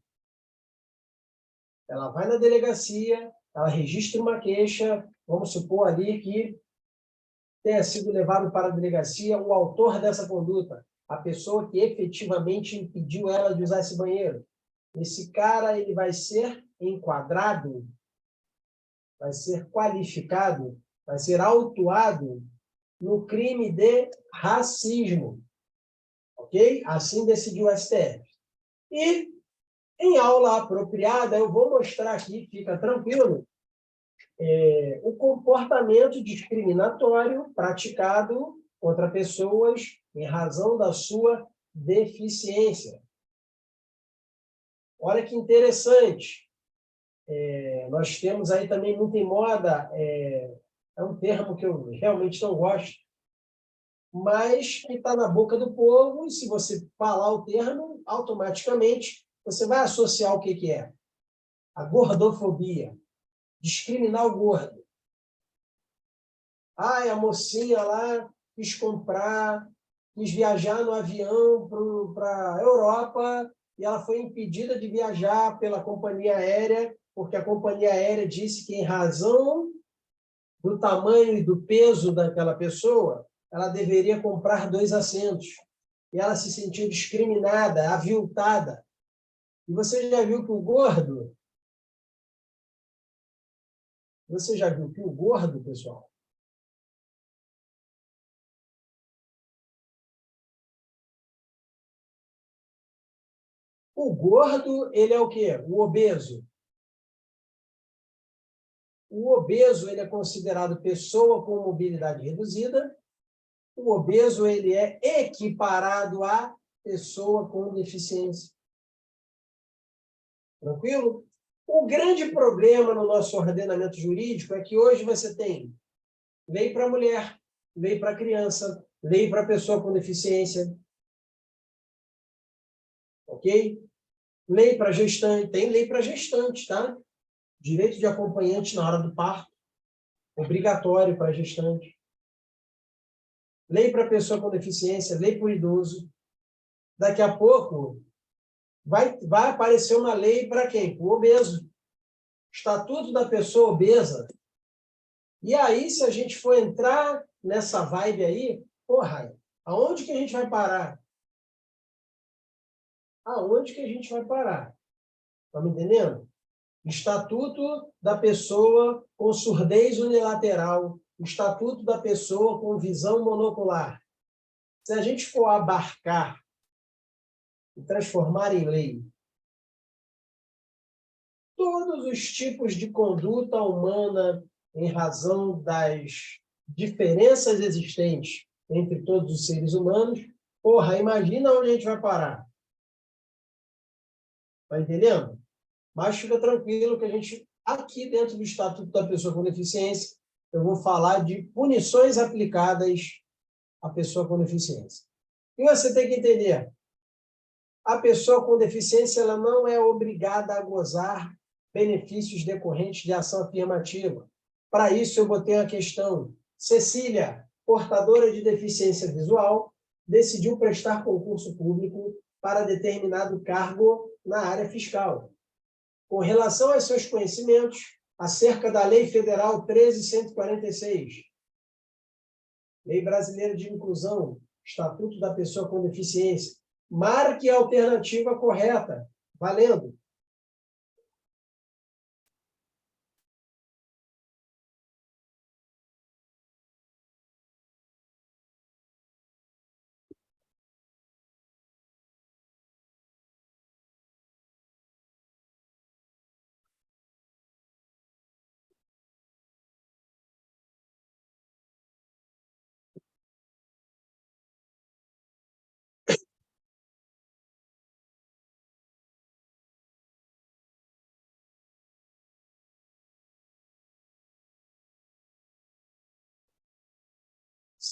Ela vai na delegacia, ela registra uma queixa, vamos supor ali que tenha sido levado para a delegacia o autor dessa conduta, a pessoa que efetivamente impediu ela de usar esse banheiro. Esse cara ele vai ser enquadrado, vai ser qualificado, vai ser autuado no crime de racismo. Ok? Assim decidiu o STF. E, em aula apropriada, eu vou mostrar aqui, fica tranquilo, o comportamento discriminatório praticado contra pessoas em razão da sua deficiência. Olha que interessante. Nós temos aí também muito em moda, é um termo que eu realmente não gosto, mas que está na boca do povo, e se você falar o termo, automaticamente você vai associar o que é? A gordofobia, discriminar o gordo. Ah, a mocinha lá quis comprar, quis viajar no avião para a Europa e ela foi impedida de viajar pela companhia aérea, porque a companhia aérea disse que, em razão do tamanho e do peso daquela pessoa, ela deveria comprar 2 assentos. E ela se sentiu discriminada, aviltada. E você já viu que o gordo... Você já viu que o gordo, pessoal, o gordo, ele é o quê? O obeso. O obeso, ele é considerado pessoa com mobilidade reduzida. O obeso, ele é equiparado a pessoa com deficiência. Tranquilo? O grande problema no nosso ordenamento jurídico é que hoje você tem lei para mulher, lei para criança, lei para pessoa com deficiência. Ok? Lei para gestante, tem lei para gestante, tá? Direito de acompanhante na hora do parto, obrigatório para gestante. Lei para pessoa com deficiência, lei para o idoso. Daqui a pouco vai aparecer uma lei para quem? Para o obeso. Estatuto da pessoa obesa. E aí, se a gente for entrar nessa vibe aí, porra, aonde que a gente vai parar? Aonde que a gente vai parar? Tá me entendendo? Estatuto da pessoa com surdez unilateral, Estatuto da pessoa com visão monocular. Se a gente for abarcar e transformar em lei todos os tipos de conduta humana em razão das diferenças existentes entre todos os seres humanos, porra, imagina onde a gente vai parar. Tá entendendo? Mas fica tranquilo que a gente, aqui dentro do Estatuto da Pessoa com Deficiência, eu vou falar de punições aplicadas à pessoa com deficiência. E você tem que entender, a pessoa com deficiência ela não é obrigada a gozar benefícios decorrentes de ação afirmativa. Para isso, eu botei a questão. Cecília, portadora de deficiência visual, decidiu prestar concurso público para determinado cargo na área fiscal. Com relação aos seus conhecimentos acerca da Lei Federal 13.146, Lei Brasileira de Inclusão, Estatuto da Pessoa com Deficiência, marque a alternativa correta. Valendo!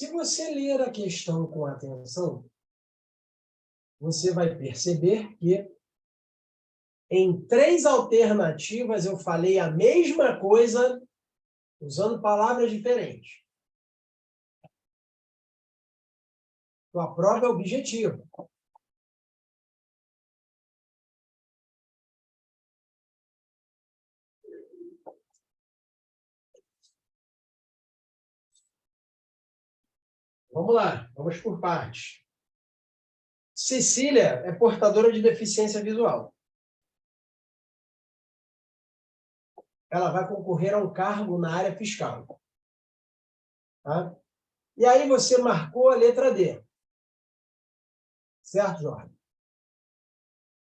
Se você ler a questão com atenção, você vai perceber que em 3 alternativas eu falei a mesma coisa usando palavras diferentes. A prova é objetiva. Vamos lá, vamos por partes. Cecília é portadora de deficiência visual. Ela vai concorrer a um cargo na área fiscal. Tá? E aí você marcou a letra D. Certo, Jorge?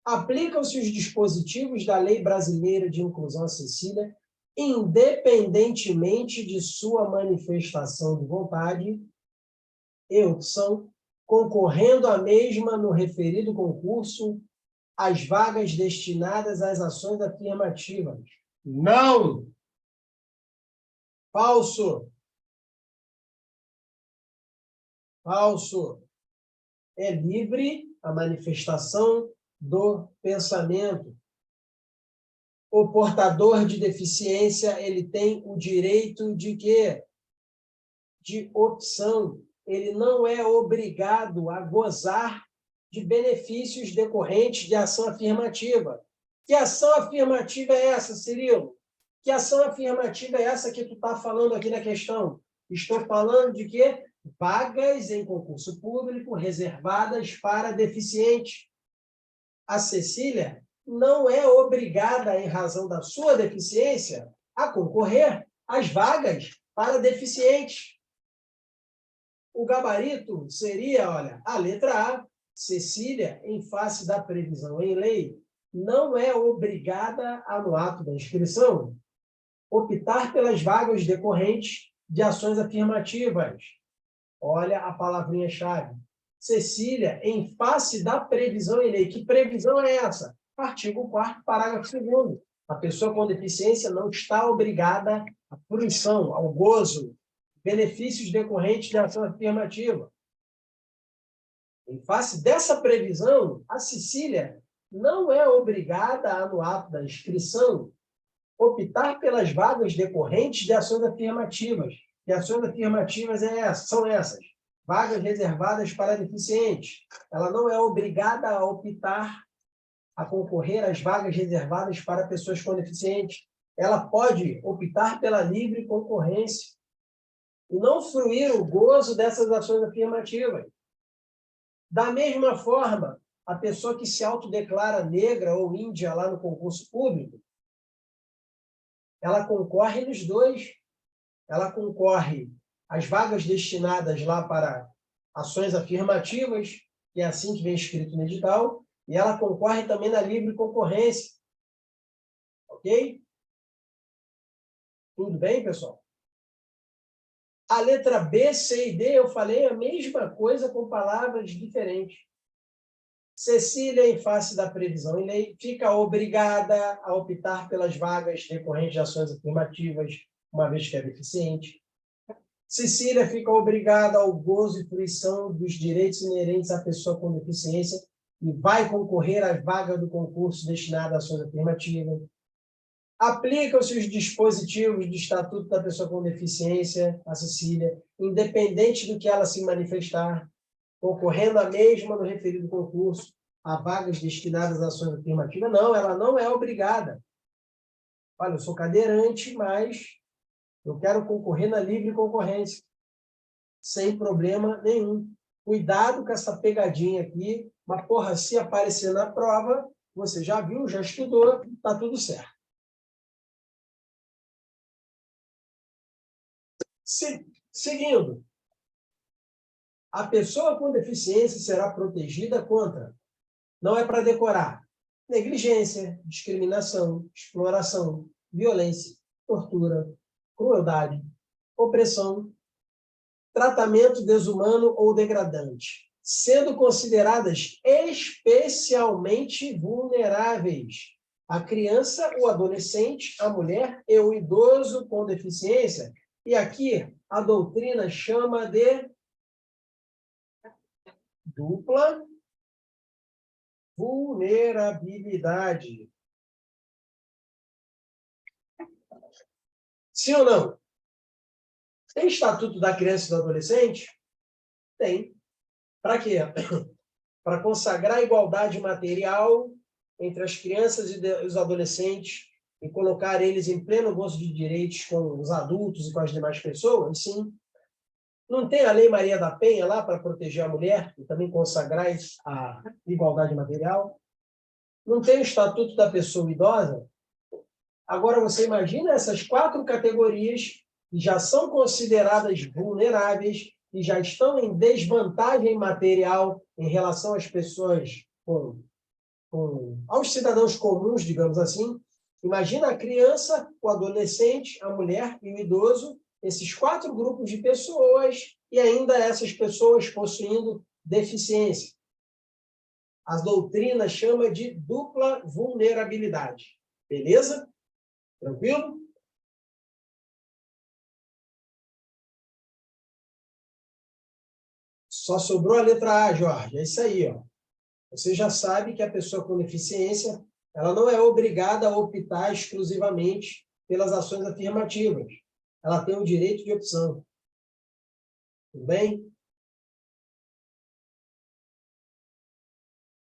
Aplicam-se os dispositivos da Lei Brasileira de Inclusão à Cecília, independentemente de sua manifestação de vontade e opção, concorrendo à mesma no referido concurso, as vagas destinadas às ações afirmativas. Não! Falso! Falso! É livre a manifestação do pensamento. O portador de deficiência, ele tem o direito de quê? De opção. Ele não é obrigado a gozar de benefícios decorrentes de ação afirmativa. Que ação afirmativa é essa, Cirilo? Que ação afirmativa é essa que tu está falando aqui na questão? Estou falando de quê? Vagas em concurso público reservadas para deficientes. A Cecília não é obrigada, em razão da sua deficiência, a concorrer às vagas para deficientes. O gabarito seria, olha, a letra A. Cecília, em face da previsão em lei, não é obrigada a, no ato da inscrição, optar pelas vagas decorrentes de ações afirmativas. Olha a palavrinha-chave. Cecília, em face da previsão em lei. Que previsão é essa? Artigo 4º, parágrafo 2º. A pessoa com deficiência não está obrigada à fruição, ao gozo, benefícios decorrentes de ação afirmativa. Em face dessa previsão, a Cecília não é obrigada a, no ato da inscrição, optar pelas vagas decorrentes de ações afirmativas. E ações afirmativas são essas: vagas reservadas para deficientes. Ela não é obrigada a optar, a concorrer às vagas reservadas para pessoas com deficientes. Ela pode optar pela livre concorrência e não fruir o gozo dessas ações afirmativas. Da mesma forma, a pessoa que se autodeclara negra ou índia lá no concurso público, ela concorre nos dois. Ela concorre às vagas destinadas lá para ações afirmativas, que é assim que vem escrito no edital, e ela concorre também na livre concorrência. Ok? Tudo bem, pessoal? A letra B, C e D, eu falei a mesma coisa com palavras diferentes. Cecília, em face da previsão em lei, fica obrigada a optar pelas vagas decorrentes de ações afirmativas, uma vez que é deficiente. Cecília fica obrigada ao gozo e fruição dos direitos inerentes à pessoa com deficiência e vai concorrer às vagas do concurso destinado a ações afirmativas. Aplicam-se os dispositivos do Estatuto da Pessoa com Deficiência, a Cecília, independente do que ela se manifestar, concorrendo a mesma no referido concurso, a vagas destinadas a ações afirmativas. Não, ela não é obrigada. Olha, eu sou cadeirante, mas eu quero concorrer na livre concorrência, sem problema nenhum. Cuidado com essa pegadinha aqui, mas, porra, se aparecer na prova, você já viu, já estudou, está tudo certo. Seguindo, a pessoa com deficiência será protegida contra, não é para decorar, negligência, discriminação, exploração, violência, tortura, crueldade, opressão, tratamento desumano ou degradante, sendo consideradas especialmente vulneráveis a criança, o adolescente, a mulher e o idoso com deficiência. E aqui a doutrina chama de dupla vulnerabilidade. Sim ou não? Tem Estatuto da Criança e do Adolescente? Tem. Para quê? Para consagrar a igualdade material entre as crianças e os adolescentes e colocar eles em pleno gozo de direitos com os adultos e com as demais pessoas? Sim. Não tem a Lei Maria da Penha lá para proteger a mulher e também consagrar a igualdade material? Não tem o Estatuto da Pessoa Idosa? Agora, você imagina essas 4 categorias que já são consideradas vulneráveis e já estão em desvantagem material em relação às pessoas, aos cidadãos comuns, digamos assim. Imagina a criança, o adolescente, a mulher e o idoso, esses 4 grupos de pessoas e ainda essas pessoas possuindo deficiência. A doutrina chama de dupla vulnerabilidade. Beleza? Tranquilo? Só sobrou a letra A, Jorge. É isso aí, ó. Você já sabe que a pessoa com deficiência, ela não é obrigada a optar exclusivamente pelas ações afirmativas. Ela tem o direito de opção. Tudo bem?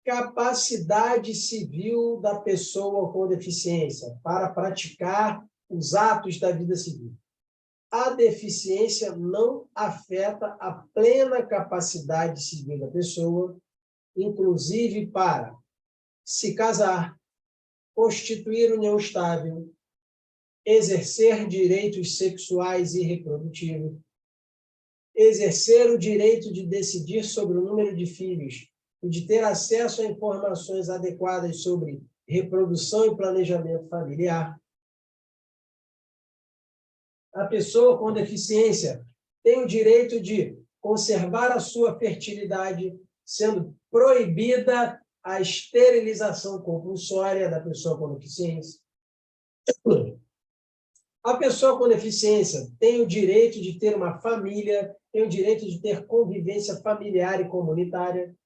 Capacidade civil da pessoa com deficiência para praticar os atos da vida civil. A deficiência não afeta a plena capacidade civil da pessoa, inclusive para se casar, constituir união estável, exercer direitos sexuais e reprodutivos, exercer o direito de decidir sobre o número de filhos e de ter acesso a informações adequadas sobre reprodução e planejamento familiar. A pessoa com deficiência tem o direito de conservar a sua fertilidade, sendo proibida a esterilização compulsória da pessoa com deficiência. A pessoa com deficiência tem o direito de ter uma família, tem o direito de ter convivência familiar e comunitária.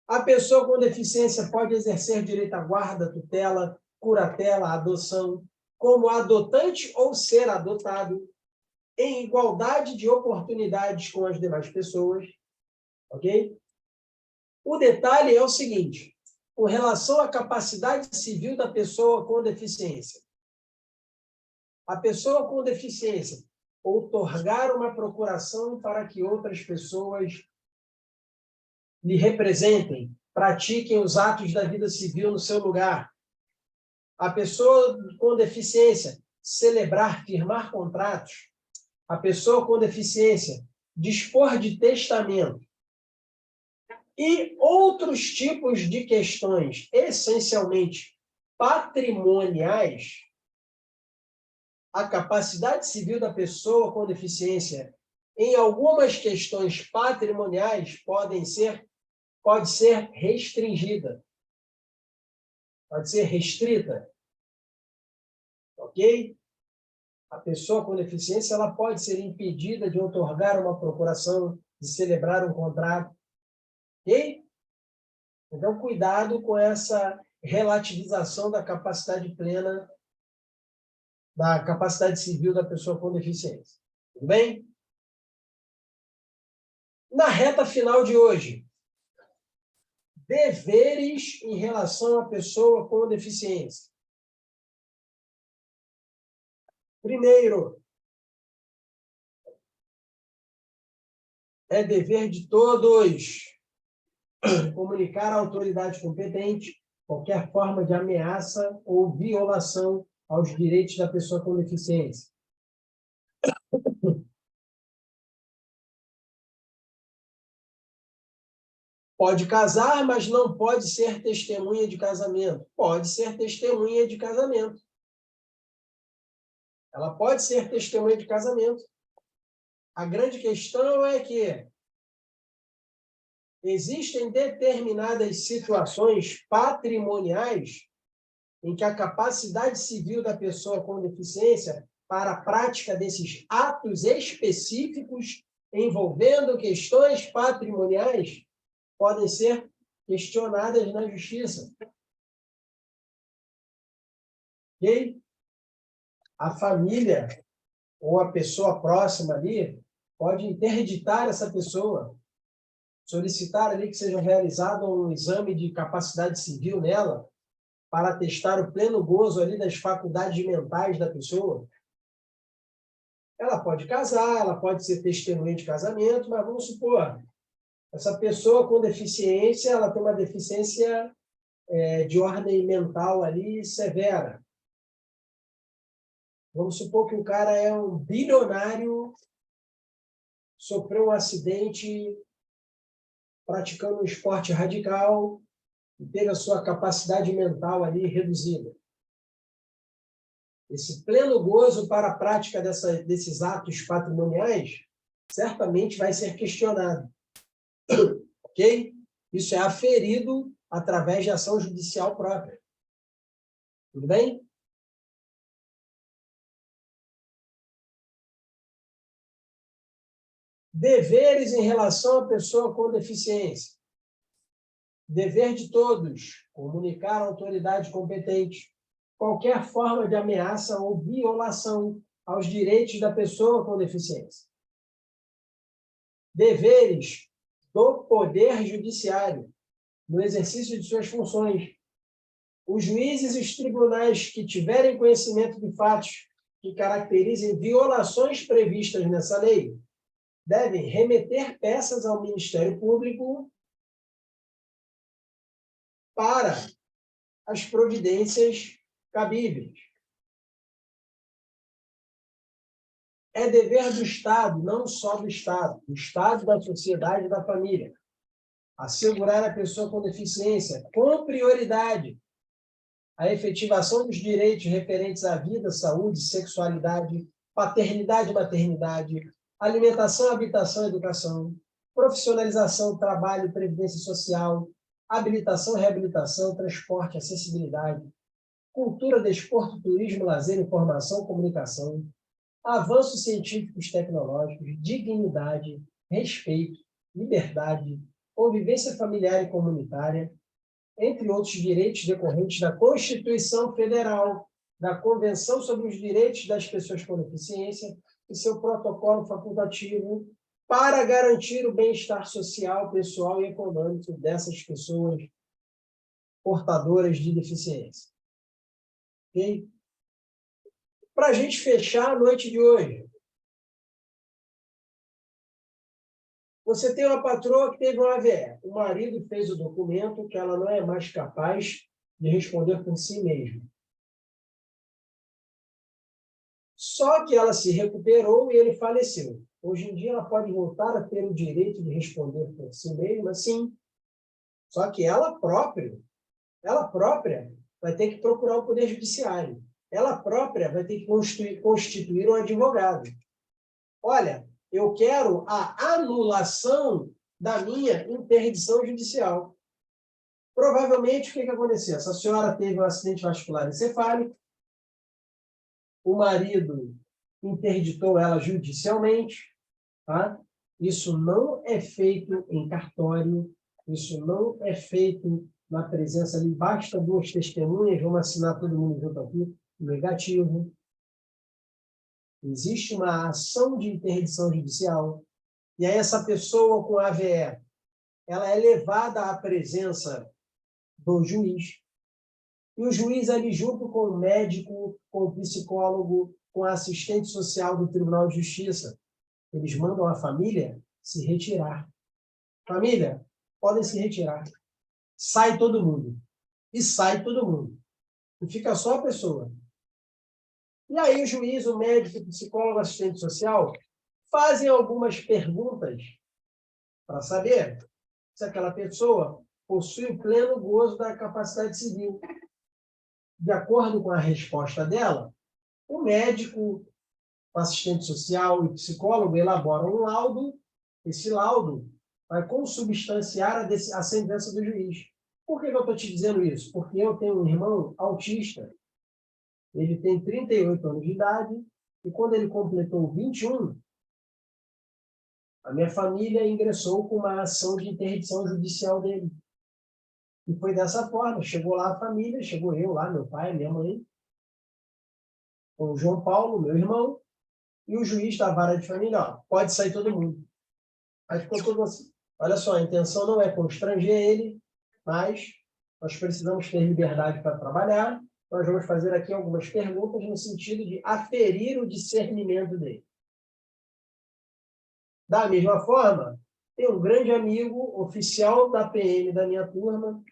A pessoa com deficiência pode exercer direito à guarda, tutela, curatela, adoção, como adotante ou ser adotado, em igualdade de oportunidades com as demais pessoas. Ok? O detalhe é o seguinte, com relação à capacidade civil da pessoa com deficiência. A pessoa com deficiência outorgar uma procuração para que outras pessoas lhe representem, pratiquem os atos da vida civil no seu lugar. A pessoa com deficiência celebrar, firmar contratos. A pessoa com deficiência dispor de testamento. E outros tipos de questões, essencialmente patrimoniais, a capacidade civil da pessoa com deficiência, em algumas questões patrimoniais, pode ser restringida. Pode ser restrita. Ok? A pessoa com deficiência ela pode ser impedida de outorgar uma procuração, de celebrar um contrato. Ok? Então, cuidado com essa relativização da capacidade plena, da capacidade civil da pessoa com deficiência. Tudo bem? Na reta final de hoje, deveres em relação à pessoa com deficiência. Primeiro, é dever de todos comunicar à autoridade competente qualquer forma de ameaça ou violação aos direitos da pessoa com deficiência. Pode casar, mas não pode ser testemunha de casamento. Pode ser testemunha de casamento. Ela pode ser testemunha de casamento. A grande questão é que existem determinadas situações patrimoniais em que a capacidade civil da pessoa com deficiência para a prática desses atos específicos envolvendo questões patrimoniais podem ser questionadas na justiça. Ok? A família ou a pessoa próxima ali pode interditar essa pessoa, solicitar ali que seja realizado um exame de capacidade civil nela, para atestar o pleno gozo ali das faculdades mentais da pessoa. Ela pode casar, ela pode ser testemunha de casamento, mas vamos supor, essa pessoa com deficiência, ela tem uma deficiência de ordem mental ali severa. Vamos supor que o cara é um bilionário, sofreu um acidente praticando um esporte radical e teve a sua capacidade mental ali reduzida. Esse pleno gozo para a prática desses atos patrimoniais certamente vai ser questionado. Ok? Isso é aferido através de ação judicial própria. Tudo bem? Deveres em relação à pessoa com deficiência. Dever de todos, comunicar à autoridade competente qualquer forma de ameaça ou violação aos direitos da pessoa com deficiência. Deveres do Poder Judiciário, no exercício de suas funções. Os juízes e os tribunais que tiverem conhecimento de fatos que caracterizem violações previstas nessa lei devem remeter peças ao Ministério Público para as providências cabíveis. É dever do Estado, não só do Estado, da sociedade e da família, assegurar à pessoa com deficiência, com prioridade, a efetivação dos direitos referentes à vida, saúde, sexualidade, paternidade e maternidade, alimentação, habitação e educação, profissionalização, trabalho, previdência social, habilitação, reabilitação, transporte, acessibilidade, cultura, desporto, turismo, lazer, informação, comunicação, avanços científicos tecnológicos, dignidade, respeito, liberdade, convivência familiar e comunitária, entre outros direitos decorrentes da Constituição Federal, da Convenção sobre os Direitos das Pessoas com Deficiência e seu protocolo facultativo para garantir o bem-estar social, pessoal e econômico dessas pessoas portadoras de deficiência. Ok? Para a gente fechar a noite de hoje, você tem uma patroa que teve um AVE. O marido fez o documento que ela não é mais capaz de responder por si mesma. Só que ela se recuperou e ele faleceu. Hoje em dia, ela pode voltar a ter o direito de responder por si mesma, sim. Só que ela própria vai ter que procurar o Poder Judiciário. Ela própria vai ter que constituir um advogado. Olha, eu quero a anulação da minha interdição judicial. Provavelmente, o que aconteceu? Essa senhora teve um acidente vascular encefálico, o marido interditou ela judicialmente, tá? Isso não é feito em cartório, isso não é feito na presença ali, basta duas testemunhas, vamos assinar todo mundo junto aqui, negativo. Existe uma ação de interdição judicial, e aí essa pessoa com AVE, ela é levada à presença do juiz, e o juiz ali junto com o médico, com o psicólogo, com a assistente social do Tribunal de Justiça, eles mandam a família se retirar. Família, podem se retirar. Sai todo mundo. E sai todo mundo. E fica só a pessoa. E aí o juiz, o médico, o psicólogo, o assistente social fazem algumas perguntas para saber se aquela pessoa possui o pleno gozo da capacidade civil. De acordo com a resposta dela, o médico, o assistente social e o psicólogo elaboram um laudo. Esse laudo vai consubstanciar a sentença do juiz. Por que eu estou te dizendo isso? Porque eu tenho um irmão autista. Ele tem 38 anos de idade e quando ele completou 21, A minha família ingressou com uma ação de interdição judicial dele. E foi dessa forma. Chegou lá a família, chegou eu lá, meu pai, minha mãe, com o João Paulo, meu irmão, e o juiz da vara de família, ó, pode sair todo mundo. Aí ficou todo assim. Olha só, a intenção não é constranger ele, mas nós precisamos ter liberdade para trabalhar. Nós vamos fazer aqui algumas perguntas no sentido de aferir o discernimento dele. Da mesma forma, tem um grande amigo, oficial da PM da minha turma,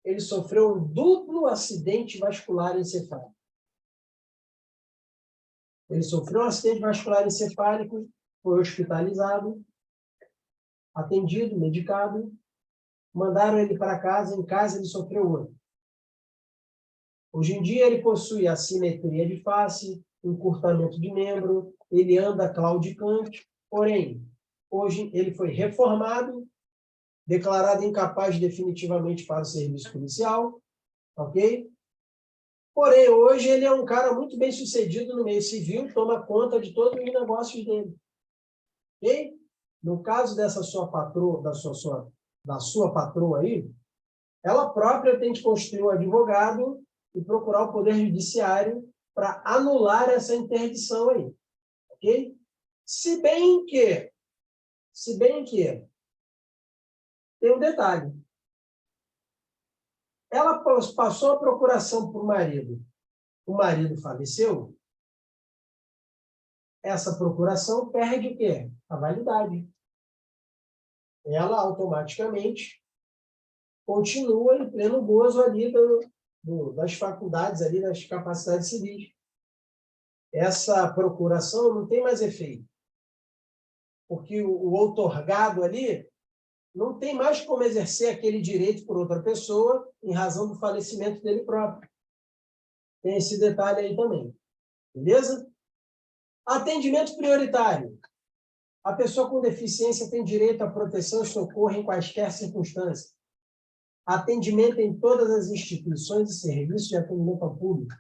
ele sofreu um duplo acidente vascular encefálico. Ele sofreu um acidente vascular encefálico, foi hospitalizado, atendido, medicado, mandaram ele para casa, em casa ele sofreu outro. Hoje em dia ele possui assimetria de face, encurtamento de membro, ele anda claudicante, porém, hoje ele foi reformado, declarado incapaz definitivamente para o serviço policial, ok? Porém, hoje ele é um cara muito bem sucedido no meio civil, toma conta de todos os negócios dele. Ok? No caso dessa sua patroa, da sua patroa aí, ela própria tem que construir um advogado e procurar o Poder Judiciário para anular essa interdição aí. Ok? Se bem que tem um detalhe. Ela passou a procuração para o marido faleceu, essa procuração perde o quê? A validade. Ela automaticamente continua em pleno gozo ali das faculdades, ali das capacidades civis. Essa procuração não tem mais efeito, porque o outorgado ali não tem mais como exercer aquele direito por outra pessoa em razão do falecimento dele próprio. Tem esse detalhe aí também. Beleza? Atendimento prioritário. A pessoa com deficiência tem direito à proteção e socorro em quaisquer circunstâncias. Atendimento em todas as instituições e serviços de atendimento ao público.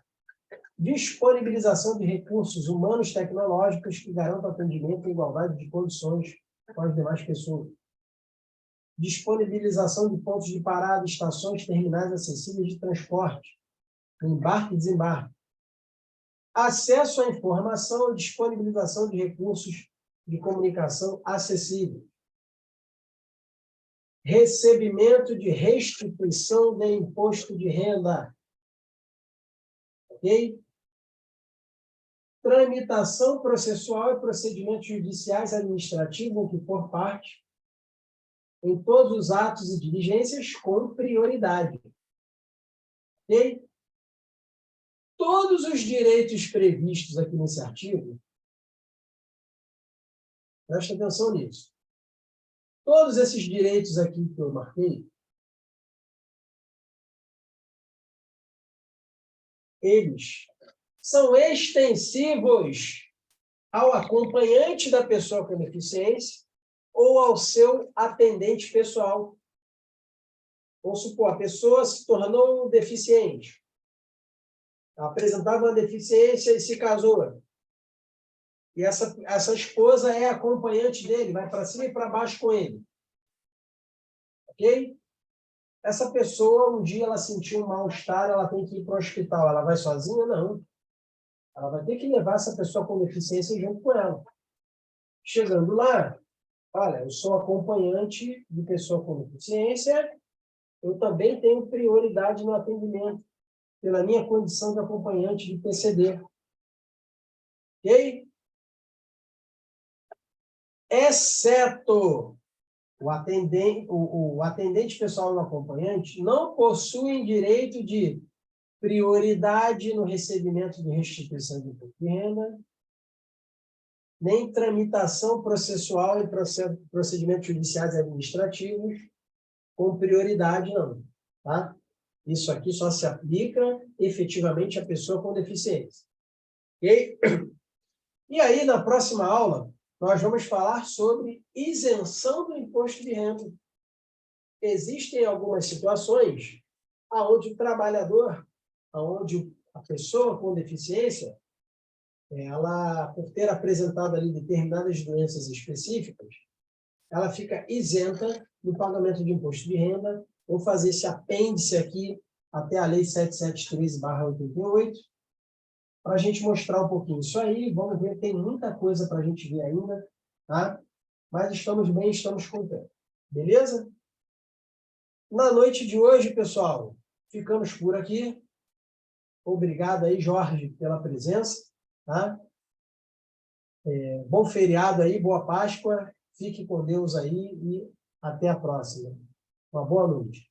Disponibilização de recursos humanos e tecnológicos que garantam atendimento em igualdade de condições com as demais pessoas. Disponibilização de pontos de parada, estações, terminais acessíveis de transporte, embarque e desembarque. Acesso à informação e disponibilização de recursos de comunicação acessíveis. Recebimento de restituição de imposto de renda. Ok? Tramitação processual e procedimentos judiciais administrativos, o que for parte, em todos os atos e diligências com prioridade. Ok? Todos os direitos previstos aqui nesse artigo, preste atenção nisso. Todos esses direitos aqui que eu marquei, eles são extensivos ao acompanhante da pessoa com deficiência ou ao seu atendente pessoal. Vamos supor, a pessoa se tornou deficiente, apresentava uma deficiência e se casou. E essa esposa é acompanhante dele, vai para cima e para baixo com ele. Ok? Essa pessoa, um dia, ela sentiu um mal-estar, ela tem que ir para o hospital. Ela vai sozinha? Não. Ela vai ter que levar essa pessoa com deficiência junto com ela. Chegando lá, olha, eu sou acompanhante de pessoa com deficiência, eu também tenho prioridade no atendimento, pela minha condição de acompanhante de PCD. Ok? Exceto o atendente pessoal no acompanhante não possuem direito de prioridade no recebimento de restituição de imposto de renda, nem tramitação processual em procedimentos judiciais e administrativos com prioridade, não. Tá? Isso aqui só se aplica efetivamente à pessoa com deficiência. Ok? E aí, na próxima aula, nós vamos falar sobre isenção do imposto de renda. Existem algumas situações onde o trabalhador, onde a pessoa com deficiência, ela, por ter apresentado ali determinadas doenças específicas, ela fica isenta do pagamento de imposto de renda. Vou fazer esse apêndice aqui até a Lei 7713/88, para a gente mostrar um pouquinho isso aí. Vamos ver, tem muita coisa para a gente ver ainda, tá? Mas estamos bem, estamos contentes. Beleza? Na noite de hoje, pessoal, ficamos por aqui. Obrigado aí, Jorge, pela presença, tá? Bom feriado aí, boa Páscoa. Fique com Deus aí e até a próxima. Uma boa noite.